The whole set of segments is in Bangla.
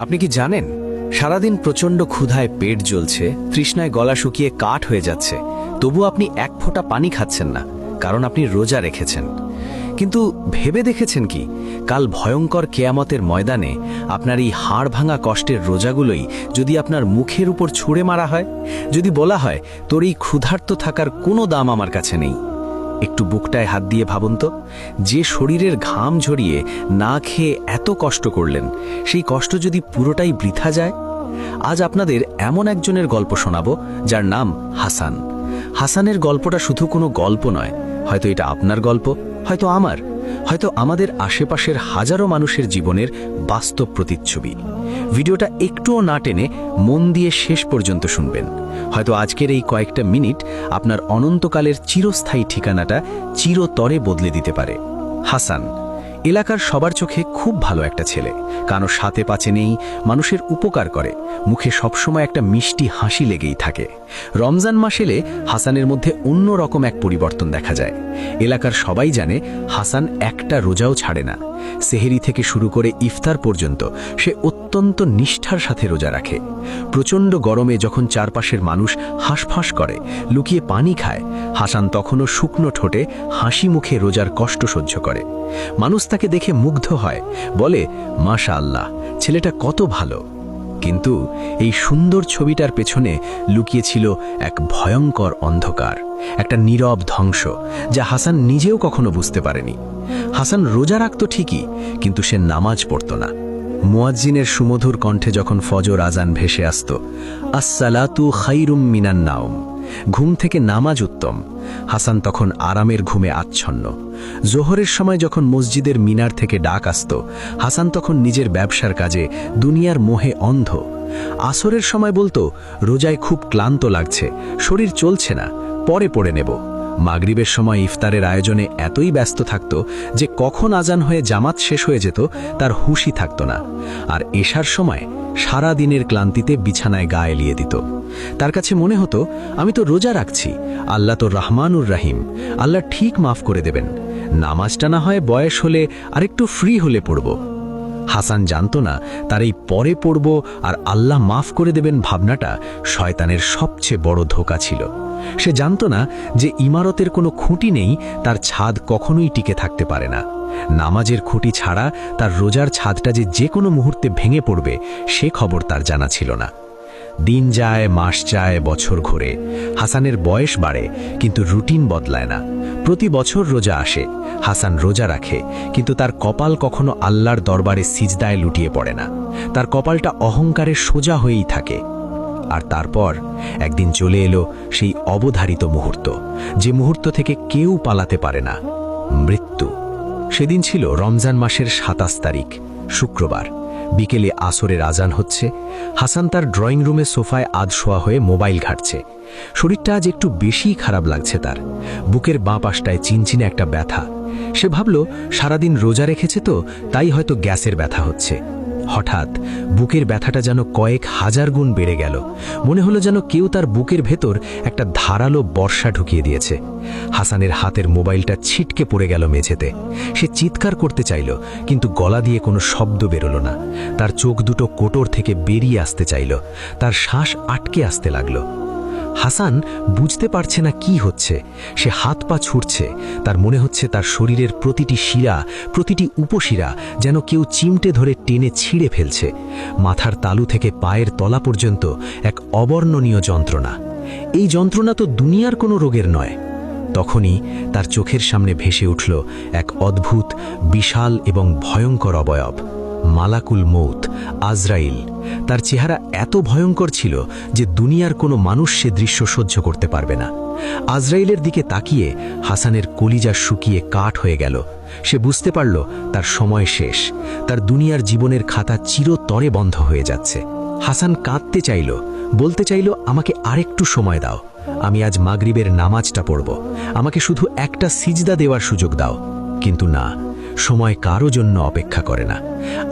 আপনি কি জানেন সারাদিন প্রচণ্ড ক্ষুধায় পেট জ্বলছে, তৃষ্ণায় গলা শুকিয়ে কাঠ হয়ে যাচ্ছে, তবু আপনি এক ফোঁটা পানি খাচ্ছেন না, কারণ আপনি রোজা রেখেছেন। কিন্তু ভেবে দেখেছেন কি, কাল ভয়ঙ্কর কেয়ামতের ময়দানে আপনার এই হাড় ভাঙা কষ্টের রোজাগুলোই যদি আপনার মুখের উপর ছুঁড়ে মারা হয়, যদি বলা হয় তোর এই ক্ষুধার্ত থাকার কোনো দাম আমার কাছে নেই। একটু বুকটায় হাত দিয়ে ভাবুন তো, যে শরীরের ঘাম ঝরিয়ে না খেয়ে এত কষ্ট করলেন, সেই কষ্ট যদি পুরোটাই বৃথা যায়। আজ আপনাদের এমন একজনের গল্প শোনাবো যার নাম হাসান। হাসানের গল্পটা শুধু কোনো গল্প নয়, হয়তো এটা আপনার গল্প, হয়তো আমার, হয়তো আমাদের আশেপাশের হাজারো মানুষের জীবনের বাস্তব প্রতিচ্ছবি। ভিডিওটা একটুও না টেনে মন দিয়ে শেষ পর্যন্ত শুনবেন। হয়তো আজকের এই কয়েকটা মিনিট আপনার অনন্তকালের চিরস্থায়ী ঠিকানাটা চিরতরে বদলে দিতে পারে। হাসান এলাকার সবার চোখে খুব ভালো একটা ছেলে, কারো সাথে পাচে নেই, মানুষের উপকার করে, মুখে সবসময় একটা মিষ্টি হাসি লেগেই থাকে। রমজান মাস এলে হাসানের মধ্যে অন্য রকম এক পরিবর্তন দেখা যায়। এলাকার সবাই জানে হাসান একটা রোজাও ছাড়ে না। সেহেরি থেকে শুরু করে ইফতার পর্যন্ত সে অত্যন্ত নিষ্ঠার সাথে রোজা রাখে। প্রচণ্ড গরমে যখন চারপাশের মানুষ হাঁসফাঁস করে, লুকিয়ে পানি খায়, হাসান তখনও শুকনো ঠোঁটে হাসি মুখে রোজার কষ্ট সহ্য করে। মানুষ তাকে দেখে মুগ্ধ হয়, বলে মাশাআল্লাহ, ছেলেটা কত ভালো। কিন্তু এই সুন্দর ছবিটার পেছনে লুকিয়েছিল এক ভয়ঙ্কর অন্ধকার, একটা নীরব ধ্বংস, যা হাসান নিজেও কখনো বুঝতে পারেনি। হাসান রোজা রাখত ঠিকই, কিন্তু সে নামাজ পড়ত না। মুয়াজ্জিনের সুমধুর কণ্ঠে যখন ফজর আজান ভেসে আসত, আসসালাতু খাইরুম মিনান নাওম, ঘুম থেকে নামাজ উত্তম, হাসান তখন আরামের ঘুমে আচ্ছন্ন। জোহরের সময় যখন মসজিদের মিনার থেকে ডাক আসত, হাসান তখন নিজের ব্যবসার কাজে, দুনিয়ার মোহে অন্ধ। আসরের সময় বলতো, রোজায় খুব ক্লান্ত লাগছে, শরীর চলছে না, পরে পড়ে নেব। মাগরিবের সময় ইফতারের আয়োজনে এতই ব্যস্ত থাকত যে কখন আজান হয়ে জামাত শেষ হয়ে যেত তার হুঁশই থাকত না। আর এশার সময় সারা দিনের ক্লান্তিতে বিছানায় গা এলিয়ে দিত। তার কাছে মনে হতো, আমি তো রোজা রাখছি, আল্লাহ তো রহমানুর রাহিম, আল্লাহ ঠিক মাফ করে দেবেন, নামাজটা না হয় বয়স হলে আরেকটু ফ্রি হলে পড়ব। হাসান জানত না তার এই পরে পড়ব আর আল্লাহ মাফ করে দেবেন ভাবনাটা শয়তানের সবচেয়ে বড় ধোঁকা ছিল। সে জানত না যে ইমারতের কোনো খুঁটি নেই, তার ছাদ কখনোই টিকে থাকতে পারে না। নামাজের খুঁটি ছাড়া তার রোজার ছাদটা যে কোনো মুহূর্তে ভেঙে পড়বে, সে খবর তার জানা ছিল না। দিন যায়, মাস যায়, বছর ঘোরে, হাসানের বয়স বাড়ে, কিন্তু রুটিন বদলায় না। প্রতি বছর রোজা আসে, হাসান রোজা রাখে, কিন্তু তার কপাল কখনো আল্লাহর দরবারে সিজদায় লুটিয়ে পড়ে না। তার কপালটা অহংকারে সোজা হয়েই থাকে। আর তারপর একদিন চলে এলো সেই অবধারিত মুহূর্ত, যে মুহূর্ত থেকে কেউ পালাতে পারে না, মৃত্যু। সেদিন ছিল রমজান মাসের ২৭ তারিখ, শুক্রবার। বিকেলে আসরের আজান হচ্ছে। হাসান তার ড্রয়িং রুমে সোফায় আধশোয়া হয়ে মোবাইল ঘাঁটছে। শরীরটা আজ একটু বেশি খারাপ লাগছে তার। বুকের বাঁ পাশটায় চিনচিনে একটা ব্যথা। সে ভাবল সারাদিন রোজা রেখেছে তো, তাই হয়তো গ্যাসের ব্যথা হচ্ছে। হঠাৎ বুকের ব্যথাটা যেন কয়েক হাজার গুণ বেড়ে গেল। মনে হলো যেন কেউ তার বুকের ভেতর একটা ধারালো বর্ষা ঢুকিয়ে দিয়েছে। হাসানের হাতের মোবাইলটা ছিটকে পড়ে গেল মেঝেতে। সে চিৎকার করতে চাইল, কিন্তু গলা দিয়ে কোনো শব্দ বেরোলো না। তার চোখ দুটো কোটর থেকে বেরিয়ে আসতে চাইল, তার শ্বাস আটকে আসতে লাগলো। হাসান বুঝতে পারছে না কি হচ্ছে। সে হাত পা ছুটছে, তার মনে হচ্ছে তার শরীরের প্রতিটি শিরা, প্রতিটি উপশিরা যেন কেউ চিমটে ধরে টেনে ছিঁড়ে ফেলছে। মাথার তালু থেকে পায়ের তলা পর্যন্ত এক অবর্ণনীয় যন্ত্রণা। এই যন্ত্রণা তো দুনিয়ার কোনো রোগের নয়। তখনই তার চোখের সামনে ভেসে উঠল এক অদ্ভুত, বিশাল এবং ভয়ঙ্কর অবয়ব, মালাকুল মৌত, আজরাইল। তার চেহারা এত ভয়ঙ্কর ছিল যে দুনিয়ার কোনো মানুষ সে দৃশ্য সহ্য করতে পারবে না। আজরাইলের দিকে তাকিয়ে হাসানের কলিজা শুকিয়ে কাঠ হয়ে গেল। সে বুঝতে পারল তার সময় শেষ, তার দুনিয়ার জীবনের খাতা চিরতরে বন্ধ হয়ে যাচ্ছে। হাসান কাঁদতে চাইল, বলতে চাইল, আমাকে আরেকটু সময় দাও, আমি আজ মাগরিবের নামাজটা পড়ব, আমাকে শুধু একটা সিজদা দেওয়ার সুযোগ দাও। কিন্তু না, সময় কারো জন্য অপেক্ষা করে না।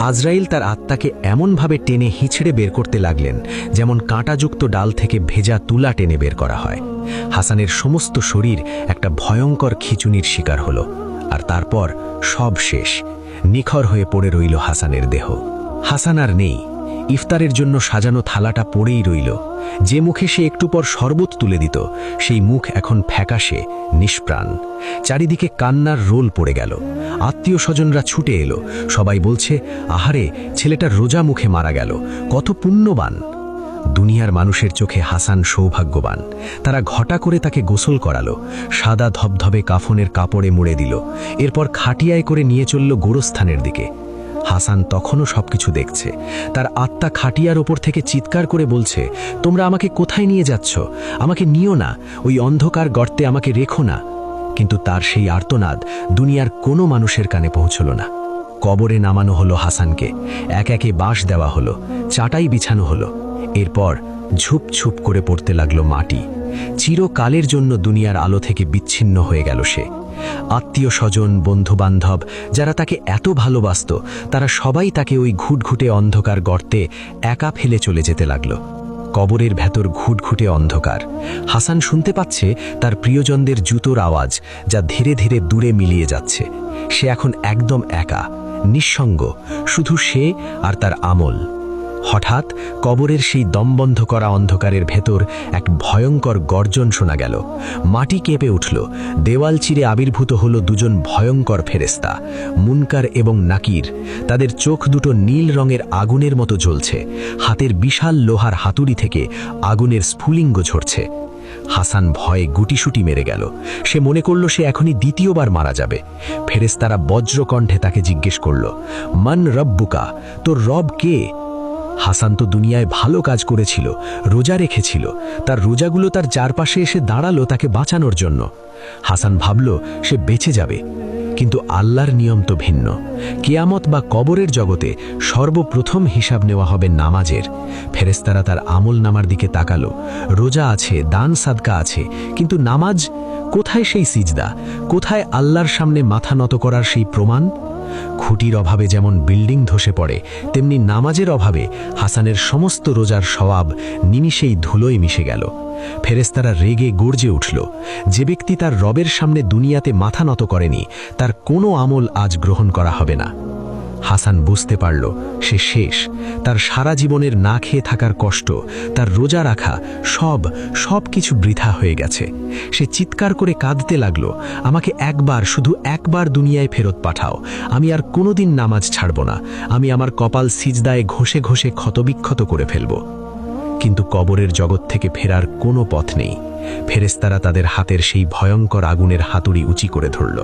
আজরাইল তার আত্মাকে এমনভাবে টেনে হিঁচড়ে বের করতে লাগলেন, যেমন কাঁটাযুক্ত ডাল থেকে ভেজা তুলা টেনে বের করা হয়। হাসানের সমস্ত শরীর একটা ভয়ঙ্কর খিঁচুনির শিকার হলো। আর তারপর সব শেষ, নিখর হয়ে পড়ে রইল হাসানের দেহ। হাসান আর নেই। ইফতারের জন্য সাজানো থালাটা পড়েই রইল। যে মুখে সে একটু পর শরবত তুলে দিত, সেই মুখ এখন ফ্যাকাশে, নিষ্প্রাণ। চারিদিকে কান্নার রোল পড়ে গেল। আত্মীয় স্বজনরা ছুটে এলো। সবাই বলছে, আহারে, ছেলেটা রোজা মুখে মারা গেল, কত পুণ্যবান। দুনিয়ার মানুষের চোখে হাসান সৌভাগ্যবান। তারা ঘটা করে তাকে গোসল করালো, সাদা ধবধবে কাফনের কাপড়ে মুড়ে দিল, এরপর খাটিয়ায় করে নিয়ে চলল গোরস্থানের দিকে। হাসান তখনও সবকিছু দেখছে। তার আত্মা খাটিয়ার ওপর থেকে চিৎকার করে বলছে, তোমরা আমাকে কোথায় নিয়ে যাচ্ছ? আমাকে নিও না, ওই অন্ধকার গর্তে আমাকে রেখো না। কিন্তু তার সেই আর্তনাদ দুনিয়ার কোনো মানুষের কানে পৌঁছল না। কবরে নামানো হলো হাসানকে, এক একে বাঁশ দেওয়া হলো, চাটাই বিছানো হলো। এরপর ঝুপ ঝুপ করে পড়তে লাগলো মাটি। চিরকালের জন্য দুনিয়ার আলো থেকে বিচ্ছিন্ন হয়ে গেল সে। আত্মীয় স্বজন, বন্ধুবান্ধব যারা তাকে এত ভালোবাসত, তারা সবাই তাকে ওই ঘুটঘুটে অন্ধকার গর্তে একা ফেলে চলে যেতে লাগলো। কবরের ভেতর ঘুটঘুটে অন্ধকার। হাসান শুনতে পাচ্ছে তার প্রিয়জনদের জুতোর আওয়াজ, যা ধীরে ধীরে দূরে মিলিয়ে যাচ্ছে। সে এখন একদম একা, নিঃসঙ্গ, শুধু সে আর তার আমল। হঠাৎ কবরের সেই দমবন্ধ করা অন্ধকারের ভেতর এক ভয়ঙ্কর গর্জন শোনা গেল। মাটি কেঁপে উঠল। দেওয়াল চিরে আবির্ভূত হলো দুজন ভয়ঙ্কর ফেরেশতা, মুনকার এবং নাকির। তাদের চোখ দুটো নীল রঙের আগুনের মতো জ্বলছে। হাতের বিশাল লোহার হাতুড়ি থেকে আগুনের স্ফুলিঙ্গ ঝরছে। হাসান ভয়ে গুটিসুটি মেরে গেল। সে মনে করল সে এখনই দ্বিতীয়বার মারা যাবে। ফেরেশতারা বজ্রকণ্ঠে তাকে জিজ্ঞেস করল, মান রব্বুকা, তোর রব কে? হাসান তো দুনিয়ায় ভালো কাজ করেছিল, রোজা রেখেছিল। তার রোজাগুলো তার চারপাশে এসে দাঁড়ালো তাকে বাঁচানোর জন্য। হাসান ভাবল সে বেঁচে যাবে, কিন্তু আল্লাহর নিয়ম তো ভিন্ন। কিয়ামত বা কবরের জগতে সর্বপ্রথম হিসাব নেওয়া হবে নামাজের। ফেরেশতারা তার আমল নামার দিকে তাকালো। রোজা আছে, দান সাদকা আছে, কিন্তু নামাজ কোথায়? সেই সিজদা কোথায়? আল্লাহর সামনে মাথা নত করার সেই প্রমাণ? খুঁটির অভাবে যেমন বিল্ডিং ধসে পড়ে, তেমনি নামাজের অভাবে হাসানের সমস্ত রোজার সওয়াব নিমিষেই ধুলোয় মিশে গেল। ফেরেশতারা রেগে গর্জে উঠল। যে ব্যক্তি তার রবের সামনে দুনিয়াতে মাথা নত করেনি, তার কোনো আমল আজ গ্রহণ করা হবে না। হাসান বুঝতে পারল সে শেষ। তার সারা জীবনের না খেয়ে থাকার কষ্ট, তার রোজা রাখা, সব কিছু বৃথা হয়ে গেছে। সে চিৎকার করে কাঁদতে লাগল, আমাকে একবার, শুধু একবার দুনিয়ায় ফেরত পাঠাও। আমি আর কোনোদিন নামাজ ছাড়ব না। আমি আমার কপাল সিজদায় ঘষে ঘষে ক্ষতবিক্ষত করে ফেলব। কিন্তু কবরের জগৎ থেকে ফেরার কোনো পথ নেই। ফেরেশতারা তাদের হাতের সেই ভয়ঙ্কর আগুনের হাতুড়ি উঁচি করে ধরল।